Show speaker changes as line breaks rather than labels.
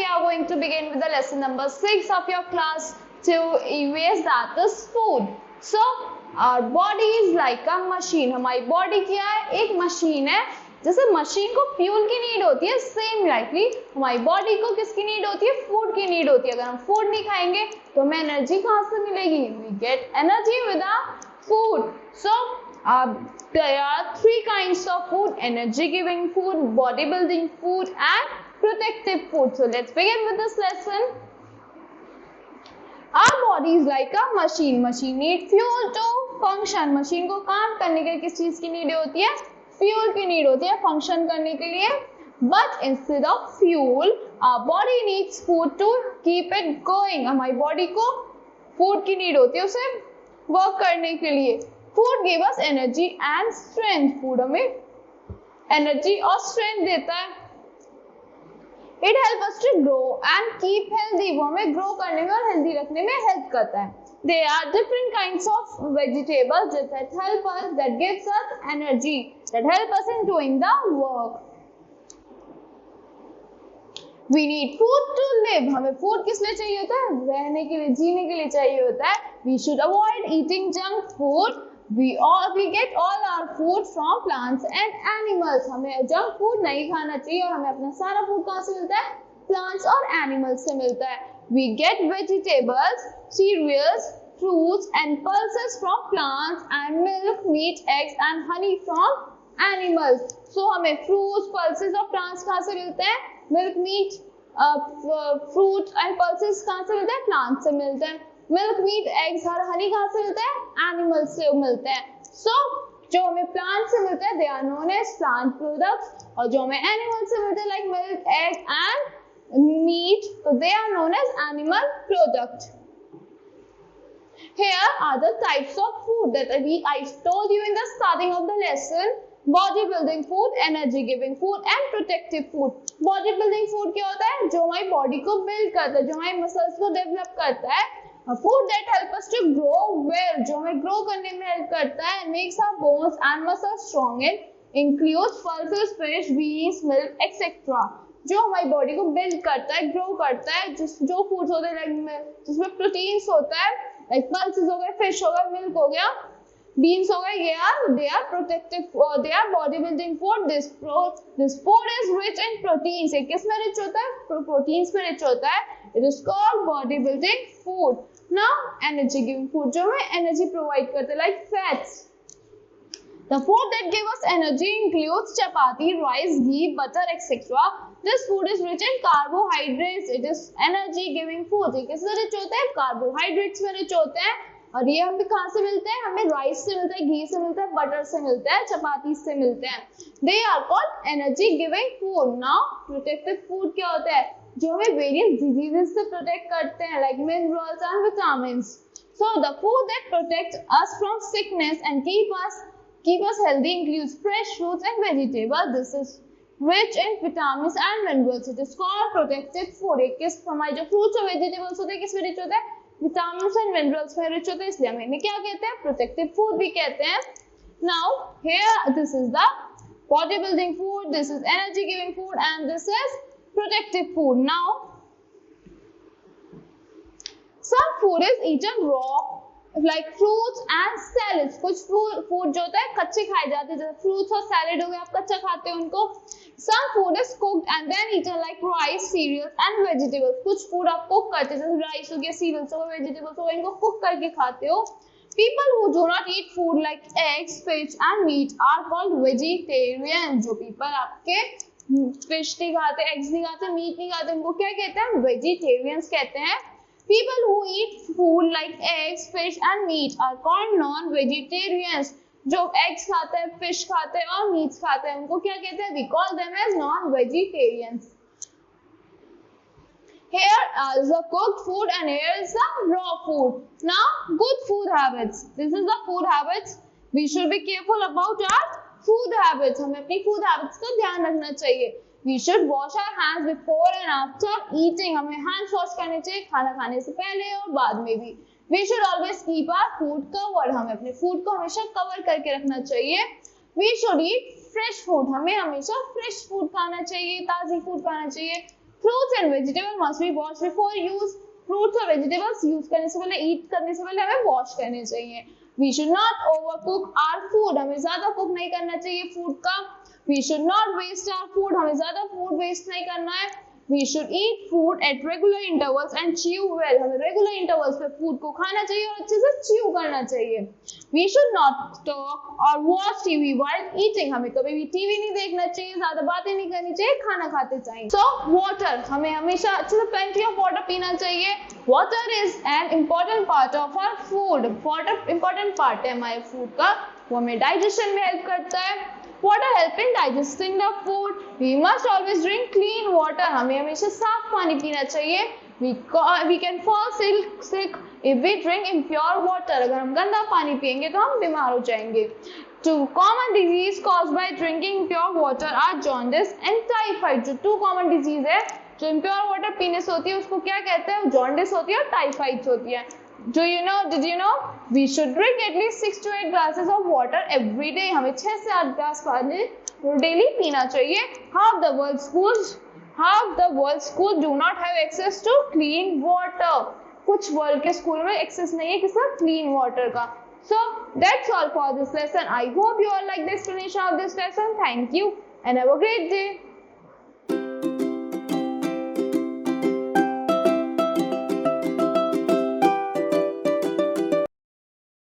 we are going to begin with the lesson number 6 of your class 2 EVS, that is food. So our body is like a machine. हमारी body क्या है? एक machine है. जैसे machine को fuel की need होती है, सेम लाइकली हमारी बॉडी को किसकी नीड होती है? फूड की नीड होती है. अगर हम फूड नहीं खाएंगे तो हमें एनर्जी कहाँ से मिलेगी? We get energy with our food. So there are three kinds of food: energy giving food, body building food and protective food. So let's begin with this lesson. Our body is like a machine. Machine need fuel to function. Machine को काम करने के लिए किस चीज की need होती है? फ्यूल की नीड होती है फंक्शन करने के लिए. But instead of fuel, our body needs food to keep it going. हमारी बॉडी को फूड की नीड होती है उसे वर्क करने के लिए. Food give us energy and strength. Food हमें एनर्जी और स्ट्रेंथ देता है. It helps us to grow and keep healthy. वो हमें ग्रो करने में और हेल्दी रखने में हेल्प करता है. There are different kinds of vegetables that help us, that gives us energy, that help us in doing the work. We need food to live. हमें फूड किस लिए चाहिए होता है? रहने के लिए, जीने के लिए चाहिए होता है. We should avoid eating junk food. We get all our food from plants and animals. हमें जंक फूड नहीं खाना चाहिए और हमें अपना सारा फूड कहाँ से मिलता है? प्लांट्स और एनिमल्स से मिलता है. We get vegetables, cereals, fruits and pulses from plants and milk, meat, eggs and honey from animals. So हमें fruits, pulses और plants कहाँ से मिलते हैं? Milk, meat, fruit and pulses कहाँ से मिलते हैं? Plants से मिलते हैं. मिल्क, मीट, एग्स और हनी कहाँ से मिलता है? एनिमल्स से मिलते हैं. सो जो हमें प्लांट से मिलते हैं they are known as plant products, और जो हमें एनिमल से मिलते हैं like milk, egg and meat, तो they are known as animal product. Here are the types of food that I told you in the starting of the lesson. Body building food, energy giving food and protective food. Body building food क्या होता है? जो हमारी body को build करता है, जो हमारे मसल्स को डेवलप करता है. Food that help us to grow well, जो हमें ग्रो करने में हेल्प करता है, makes our bones and muscles strong, and includes pulses, fish, beans, milk, etc. जो हमारी बॉडी को बिल्ड करता है, ग्रो करता है, जो फूड्स होते हैं जिसमें प्रोटीन्स होता है, लाइक पल्सेस हो गए, फिश हो गया, मिल्क हो गया, beans हो गए, they are protective, they are body building food. This food is rich in proteins. ये किस में रिच होता है? प्रोटीन्स में रिच होता है. It is called body building food. Now energy giving food, जो हमें एनर्जी प्रोवाइड करते हैं, like fats. The food that give us energy includes chapati, rice, ghee, butter, etc. This food is rich in carbohydrates. It is energy giving food. ये किससे rich होता है? Carbohydrates में rich होते हैं. और ये हमें कहाँ से मिलते हैं? हमें राइस से मिलता है, घी से मिलता है, बटर से मिलता है, चपाती से मिलते हैं. They are called energy giving food. Now protective food क्या होता है? जो हमें वेरियस डिजीजेस से प्रोटेक्ट करते हैं, like minerals and vitamins. So the food that protects us from sickness and keep us healthy includes fresh fruits and vegetables. This is rich in vitamins and minerals. It is called protective food. किस हमारे जो fruits और vegetables होते हैं किस में rich होते हैं? विटामिन्स एंड मिनरल्स में रिच होते हैं, इसलिए हमें क्या कहते हैं? प्रोटेक्टिव फूड भी कहते हैं. Now here this is the body building food, this is energy giving food and this is protective food. Now some food is eaten raw, like fruits and salads. कुछ फूड जो होता है कच्चे खाए जाते हैं, जैसे फ्रूट्स और सैलेड हो गए, आप कच्चा खाते हो उनको. Some food is cooked and then eaten like rice, cereals and vegetables. कुछ फूड आप कुक करते हैं, जैसे राइस हो गया, सीरियल्स हो गए, वेजिटेबल्स हो गए, इनको कुक करके खाते हो. People who do not eat food like eggs, fish and meat are called vegetarian. जो people आपके फिश नहीं खाते, एग्स नहीं खाते, मीट नहीं खाते, उनको क्या कहते हैं? वेजिटेरियंस कहते हैं. People who eat food like eggs, fish and meat are called non-vegetarians. जो एग्स खाते हैं, फिश खाते हैं और मीट खाते हैं, उनको क्या कहते हैं? We call them as non-vegetarians. Here is the cooked food and here is the raw food. Now, good food habits. This is the food habits. We should be careful about our food habits. हमें अपनी food habits का ध्यान रखना चाहिए. We should wash our hands before and after eating. हमें hands wash करने चाहिए खाना खाने से पहले और बाद में भी. We should always keep our food covered. हमें अपने food को हमेशा cover करके रखना चाहिए. We should eat fresh food. हमें हमेशा fresh food खाना चाहिए, ताज़ी food खाना चाहिए. Fruits and vegetable must be wash before use. Fruits और वेजिटेबल्स यूज करने से पहले, ईट करने से पहले हमें वॉश करने चाहिए। We should not over cook our food, हमें ज्यादा कुक नहीं करना चाहिए फूड का। We should not waste our food, हमें ज्यादा फूड वेस्ट नहीं करना है। We should eat food at regular intervals and chew well, हमें regular intervals पे food को खाना चाहिए और अच्छे से chew करना चाहिए। We should not talk or watch TV while eating, हमें कभी भी TV नहीं देखना चाहिए, ज्यादा बातें नहीं करनी चाहिए खाना खाते टाइम। So water, हमें हमेशा अच्छे से plenty of water पीना चाहिए। Water is an important part of our food, water important part है हमारे food का, वो हमें digestion में help करता है। Water help in digesting the food. We must always drink clean water. हमें हमेशा साफ पानी पीना चाहिए। We can fall sick if we drink impure water. अगर हम गंदा पानी पिएंगे तो हम बीमार हो जाएंगे। Two common disease caused by drinking impure water are jaundice and typhoid. जो two common disease है जो impure water पीने से होती है उसको क्या कहते हैं? jaundice होती है और typhoid होती है। Did you know? We should drink at least 6 to 8 glasses of water every day. हमें 6 से 8 ग्लास पानी डेली पीना चाहिए। Half the world schools do not have access to clean water. कुछ वर्ल्ड के स्कूल में एक्सेस नहीं है किसका? क्लीन वाटर का। So that's all for this lesson. I hope you all like the explanation of this lesson. Thank you and have a great day.